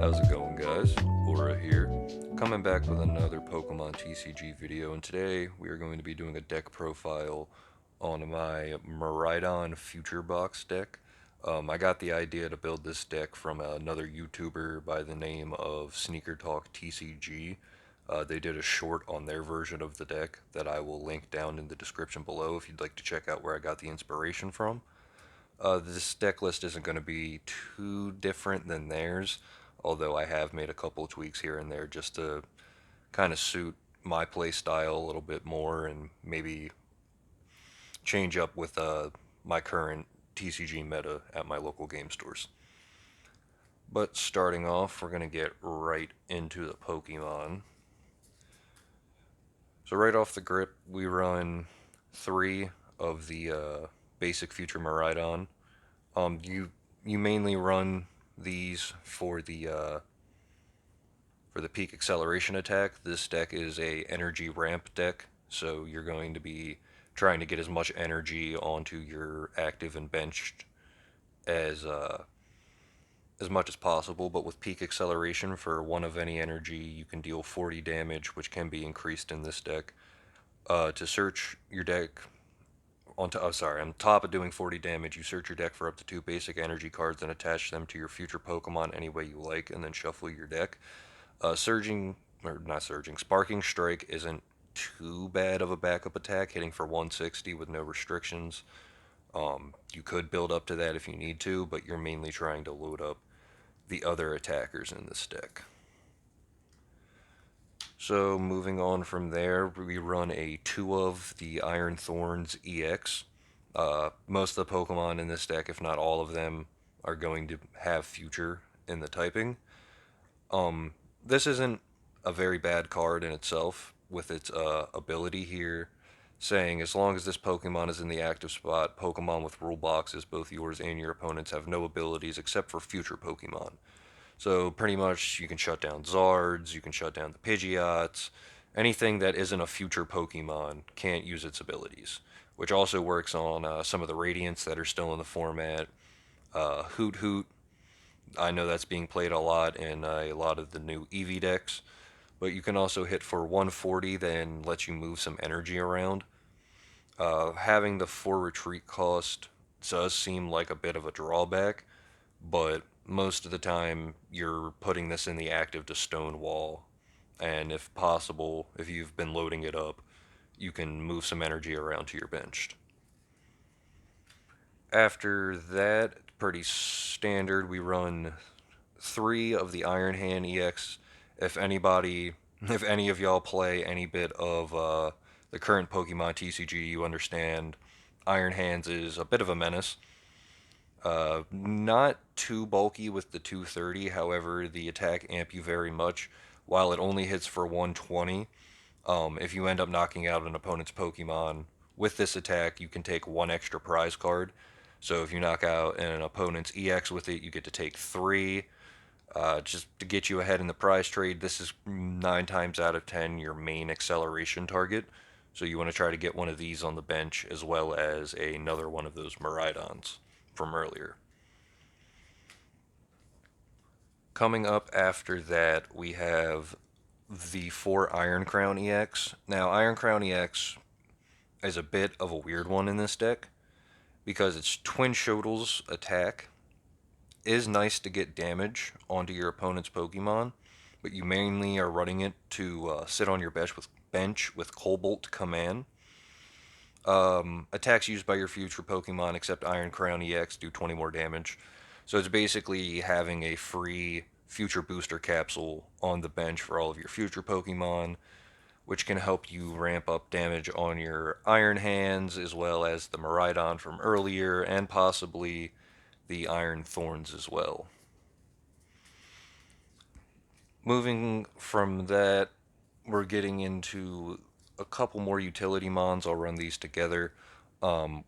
How's it going, guys? Aura here, coming back with another Pokemon TCG video, and today we are going to be doing a deck profile on my Miraidon Future Box deck. I got the idea to build this deck from another YouTuber by the name of Sneaker Talk TCG. They did a short on their version of the deck that I will link down in the description below if you'd like to check out where I got the inspiration from. This deck list isn't going to be too different than theirs, although I have made a couple of tweaks here and there just to kind of suit my play style a little bit more and maybe change up with my current TCG meta at my local game stores. But starting off, we're going to get right into the Pokemon. So right off the grip, we run three of the basic Future Miraidon. You mainly run these for the peak acceleration attack. This deck is a energy ramp deck, so you're going to be trying to get as much energy onto your active and benched as much as possible. But with peak acceleration for one of any energy, you can deal 40 damage, which can be increased in this deck. To search your deck on top of doing 40 damage, you search your deck for up to 2 basic energy cards and attach them to your future Pokemon any way you like, and then shuffle your deck. Sparking Strike isn't too bad of a backup attack, hitting for 160 with no restrictions. You could build up to that if you need to, but you're mainly trying to load up the other attackers in this deck. So moving on from there, we run a 2 of the Iron Thorns EX. Most of the Pokemon in this deck, if not all of them, are going to have future in the typing. This isn't a very bad card in itself, with its ability here, saying as long as this Pokemon is in the active spot, Pokemon with rule boxes, both yours and your opponents, have no abilities except for future Pokemon. So pretty much you can shut down Zards, you can shut down the Pidgeots, anything that isn't a future Pokemon can't use its abilities, which also works on some of the Radiants that are still in the format. Hoothoot, I know that's being played a lot in a lot of the new Eevee decks, but you can also hit for 140, then lets you move some energy around. Having the 4 retreat cost does seem like a bit of a drawback, but most of the time you're putting this in the active to Stonewall, and if possible, if you've been loading it up, you can move some energy around to your benched. After that, pretty standard, we run 3 of the Iron Hand EX. If any of y'all play any bit of the current Pokemon TCG, you understand Iron Hands is a bit of a menace. Not too bulky with the 230, however, the attack amp you very much. While it only hits for 120, if you end up knocking out an opponent's Pokemon with this attack, you can take 1 extra prize card. So if you knock out an opponent's EX with it, you get to take 3. Just to get you ahead in the prize trade, this is 9 times out of 10 your main acceleration target. So you want to try to get one of these on the bench as well as another one of those Miraidons from earlier. Coming up after that, we have the 4 Iron Crown EX. Now, Iron Crown EX is a bit of a weird one in this deck because its Twin Shodel's attack is nice to get damage onto your opponent's Pokemon, but you mainly are running it to sit on your bench with Cobalt Command. Attacks used by your future Pokemon except Iron Crown EX do 20 more damage. So it's basically having a free future booster capsule on the bench for all of your future Pokemon, which can help you ramp up damage on your Iron Hands as well as the Miraidon from earlier and possibly the Iron Thorns as well. Moving from that, we're getting into a couple more utility mons. I'll run these together.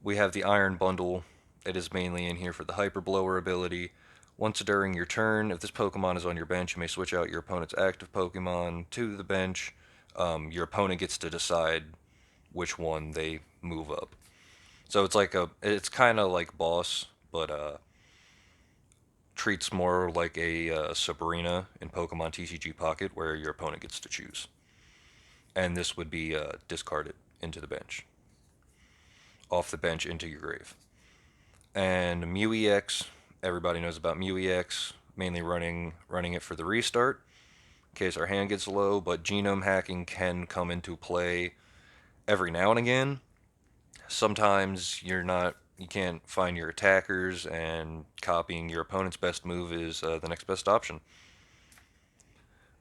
We have the Iron Bundle. It is mainly in here for the Hyper Blower ability. Once during your turn, if this Pokemon is on your bench, you may switch out your opponent's active Pokemon to the bench. Your opponent gets to decide which one they move up. So it's kind of like Boss, but treats more like a Sabrina in Pokemon TCG Pocket, where your opponent gets to choose. And this would be discarded into the bench, off the bench into your grave. And Mew EX, everybody knows about Mew EX, mainly running it for the restart in case our hand gets low, but genome hacking can come into play every now and again. Sometimes you can't find your attackers, and copying your opponent's best move is the next best option.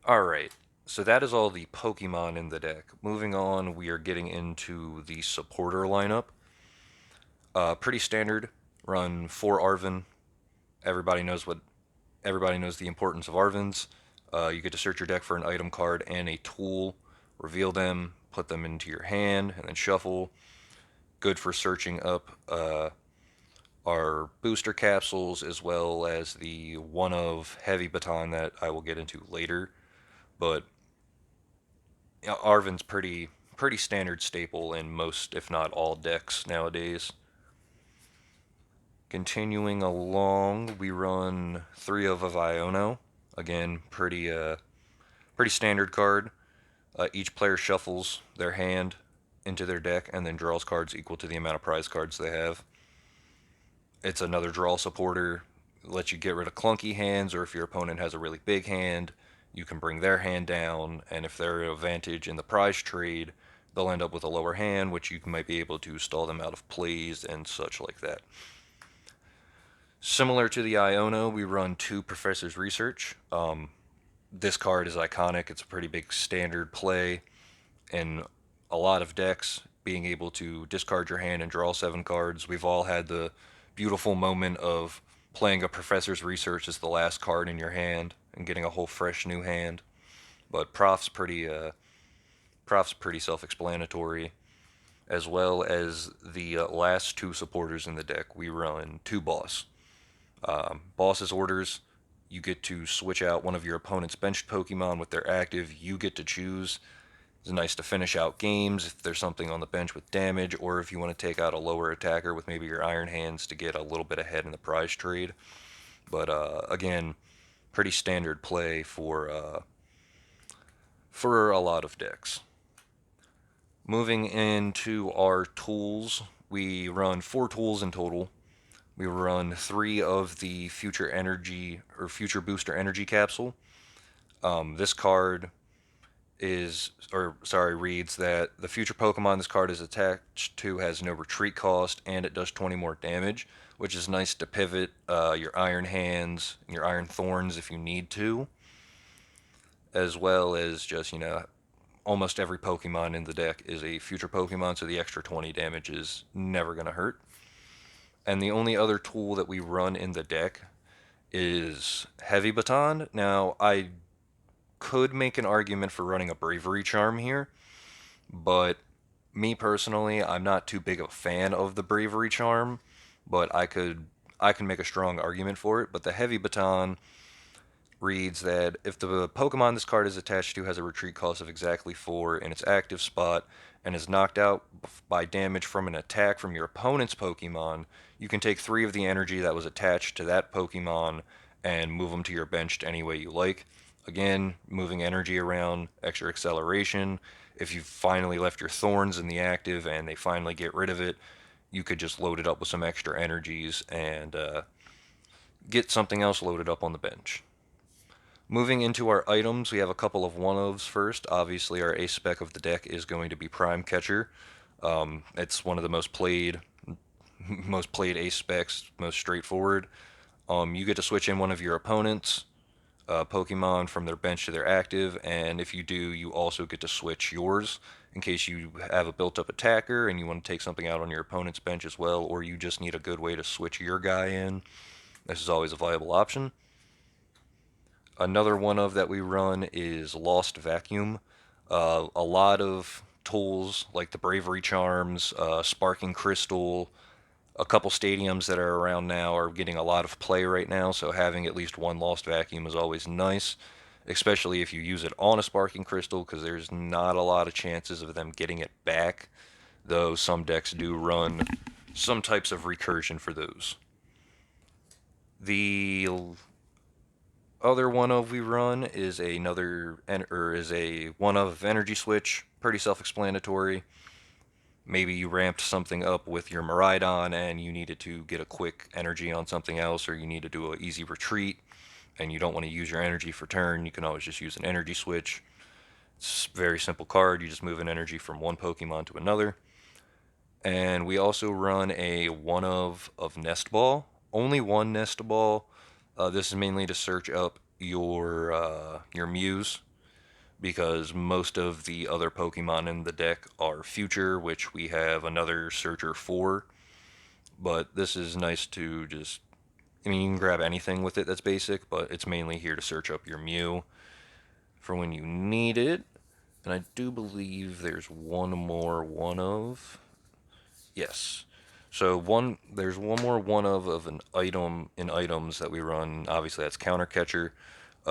Alright, so that is all the Pokemon in the deck. Moving on, we are getting into the supporter lineup. Pretty standard. Run 4 Arven. Everybody knows the importance of Arvens. You get to search your deck for an item card and a tool, reveal them, put them into your hand, and then shuffle. Good for searching up our booster capsules, as well as the one of Heavy Baton that I will get into later. But Arven's pretty standard staple in most, if not all, decks nowadays. Continuing along, we run 3 of Iono. Again, pretty standard card. Each player shuffles their hand into their deck and then draws cards equal to the amount of prize cards they have. It's another draw supporter. Lets you get rid of clunky hands, or if your opponent has a really big hand, you can bring their hand down, and if they're at advantage in the prize trade, they'll end up with a lower hand, which you might be able to stall them out of plays and such like that. Similar to the Iono, we run 2 Professor's Research. This card is iconic. It's a pretty big standard play in a lot of decks, being able to discard your hand and draw 7 cards. We've all had the beautiful moment of playing a Professor's Research as the last card in your hand and getting a whole fresh new hand. But Prof's pretty self-explanatory, as well as the last 2 supporters in the deck. We run 2 Boss. Boss's Orders, you get to switch out one of your opponent's benched Pokemon with their active. You get to choose. It's nice to finish out games if there's something on the bench with damage, or if you want to take out a lower attacker with maybe your Iron Hands to get a little bit ahead in the prize trade. But again, pretty standard play for a lot of decks. Moving into our tools, we run 4 tools in total. We run 3 of the Future Energy or Future Booster Energy Capsule. This card reads that the future Pokemon this card is attached to has no retreat cost, and it does 20 more damage, which is nice to pivot your Iron Hands and your Iron Thorns if you need to, as well as just, almost every Pokemon in the deck is a future Pokemon, so the extra 20 damage is never going to hurt. And the only other tool that we run in the deck is Heavy Baton. Now, I could make an argument for running a Bravery Charm here, but me personally, I'm not too big of a fan of the Bravery Charm, but I can make a strong argument for it. But the Heavy Baton reads that if the Pokemon this card is attached to has a retreat cost of exactly 4 in its active spot and is knocked out by damage from an attack from your opponent's Pokemon, you can take 3 of the energy that was attached to that Pokemon and move them to your bench any way you like. Again, moving energy around, extra acceleration. If you finally left your Thorns in the active and they finally get rid of it, you could just load it up with some extra energies and get something else loaded up on the bench. Moving into our items, we have a couple of one-ofs first. Obviously, our ace spec of the deck is going to be Prime Catcher. It's one of the most played ace specs, most straightforward. You get to switch in one of your opponents' Pokemon from their bench to their active, and if you do, you also get to switch yours in case you have a built-up attacker and you want to take something out on your opponent's bench as well, or you just need a good way to switch your guy in. This is always a viable option. Another one of that we run is Lost Vacuum. A lot of tools like the Bravery Charms, Sparking Crystal, a couple stadiums that are around now are getting a lot of play right now, so having at least one Lost Vacuum is always nice, especially if you use it on a Sparking Crystal, because there's not a lot of chances of them getting it back, though some decks do run some types of recursion for those. The other one of we run is is a one of energy switch. Pretty self-explanatory. Maybe you ramped something up with your Miraidon and you needed to get a quick energy on something else, or you need to do an easy retreat and you don't want to use your energy for turn. You can always just use an energy switch. It's a very simple card. You just move an energy from one Pokemon to another. And we also run a one of Nest Ball. Only one Nest Ball. This is mainly to search up your Mews, because most of the other Pokemon in the deck are future, which we have another searcher for. But this is nice to just, I mean, you can grab anything with it that's basic, but it's mainly here to search up your Mew for when you need it. And I do believe there's one more one of. Yes. So there's one more one of an item in items that we run. Obviously, that's Counter Catcher.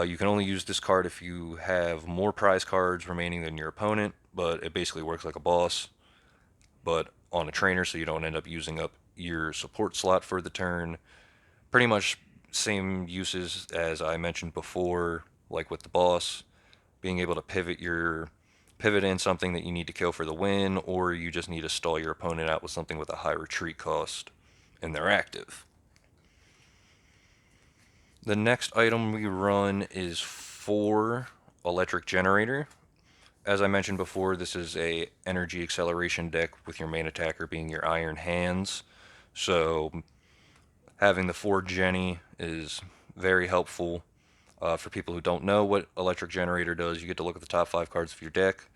You can only use this card if you have more prize cards remaining than your opponent, but it basically works like a boss, but on a trainer, so you don't end up using up your support slot for the turn. Pretty much same uses as I mentioned before, like with the boss, being able to pivot in something that you need to kill for the win, or you just need to stall your opponent out with something with a high retreat cost, and they're active. The next item we run is 4 Electric Generator. As I mentioned before, this is a energy acceleration deck with your main attacker being your Iron Hands. So having the 4 Jenny is very helpful. For people who don't know what Electric Generator does, you get to look at the top 5 cards of your deck,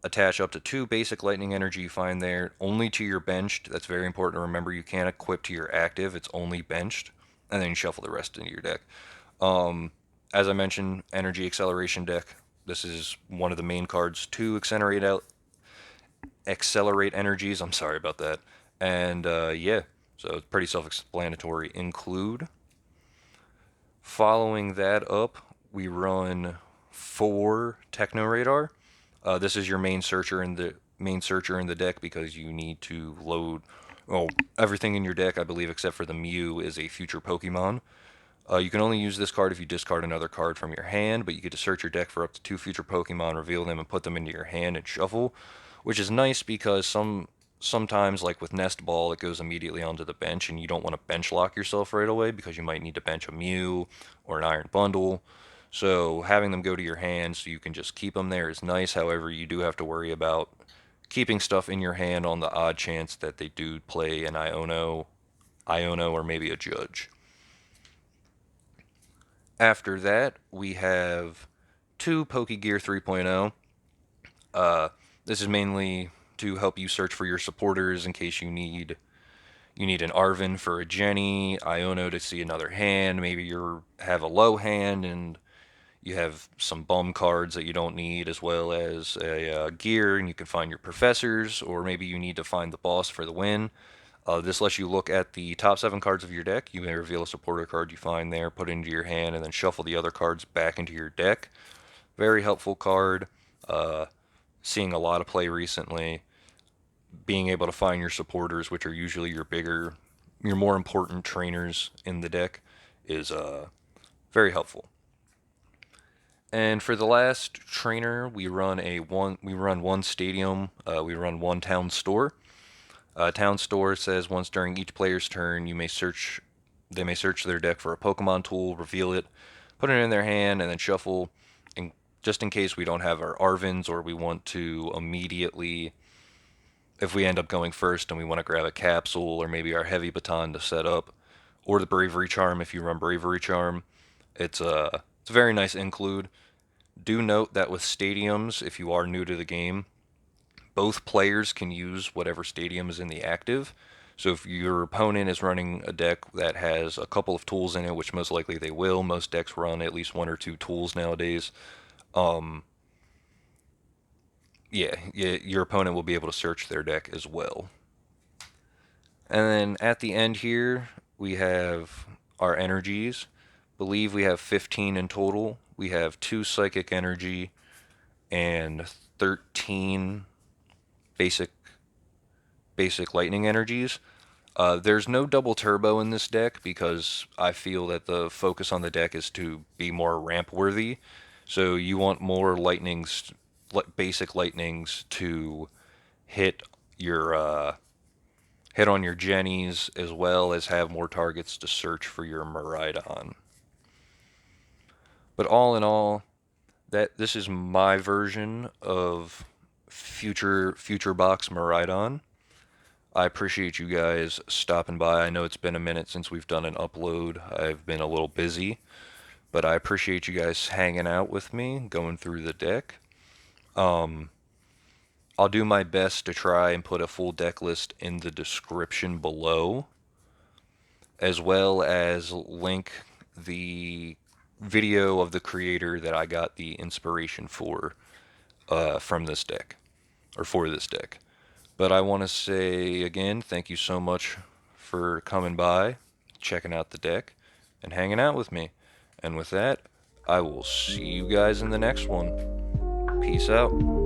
attach up to 2 basic lightning energy you find there, only to your benched. That's very important to remember. You can't equip to your active, it's only benched, and then you shuffle the rest into your deck. As I mentioned, energy acceleration deck. This is one of the main cards to accelerate energies. I'm sorry about that. And yeah, so it's pretty self-explanatory. Include. Following that up, we run 4 Techno Radar. This is your main searcher in the deck, because you need to load, well, everything in your deck, I believe, except for the Mew, is a future Pokemon. You can only use this card if you discard another card from your hand, but you get to search your deck for up to 2 future Pokemon, reveal them, and put them into your hand and shuffle, which is nice because sometimes, like with Nest Ball, it goes immediately onto the bench, and you don't want to bench lock yourself right away because you might need to bench a Mew or an Iron Bundle. So having them go to your hand so you can just keep them there is nice. However, you do have to worry about keeping stuff in your hand on the odd chance that they do play an Iono, or maybe a Judge. After that, we have 2 Pokegear 3.0. This is mainly to help you search for your supporters in case you need an Arven for a Jenny, Iono to see another hand. Maybe you have a low hand and you have some bum cards that you don't need, as well as a gear, and you can find your professors, or maybe you need to find the boss for the win. This lets you look at the top 7 cards of your deck. You may reveal a supporter card you find there, put it into your hand, and then shuffle the other cards back into your deck. Very helpful card. Seeing a lot of play recently. Being able to find your supporters, which are usually your more important trainers in the deck, is very helpful. And for the last trainer, we run one stadium. We run one town store. Town store says once during each player's turn, they may search their deck for a Pokemon tool, reveal it, put it in their hand, and then shuffle. And just in case we don't have our Arvens, or we want to immediately, if we end up going first and we want to grab a Capsule, or maybe our Heavy Baton to set up, or the Bravery Charm if you run Bravery Charm, it's a very nice include. Do note that with stadiums, if you are new to the game, both players can use whatever stadium is in the active. So if your opponent is running a deck that has a couple of tools in it, which most likely they will, most decks run at least 1 or 2 tools nowadays. Yeah, your opponent will be able to search their deck as well. And then at the end here, we have our energies. Believe we have 15 in total. We have 2 psychic energy and 13 basic lightning energies. There's no double turbo in this deck because I feel that the focus on the deck is to be more ramp worthy. So you want more lightnings, basic lightnings to hit your hit on your jennies as well as have more targets to search for your Miraidon. But all in all, that this is my version of future box Miraidon. I appreciate you guys stopping by. I know it's been a minute since we've done an upload. I've been a little busy, but I appreciate you guys hanging out with me, going through the deck. Um, I'll do my best to try and put a full deck list in the description below, as well as link the video of the creator that I got the inspiration for from this deck, or for this deck. But I want to say again, thank you so much for coming by, checking out the deck, and hanging out with me. And with that, I will see you guys in the next one. Peace out.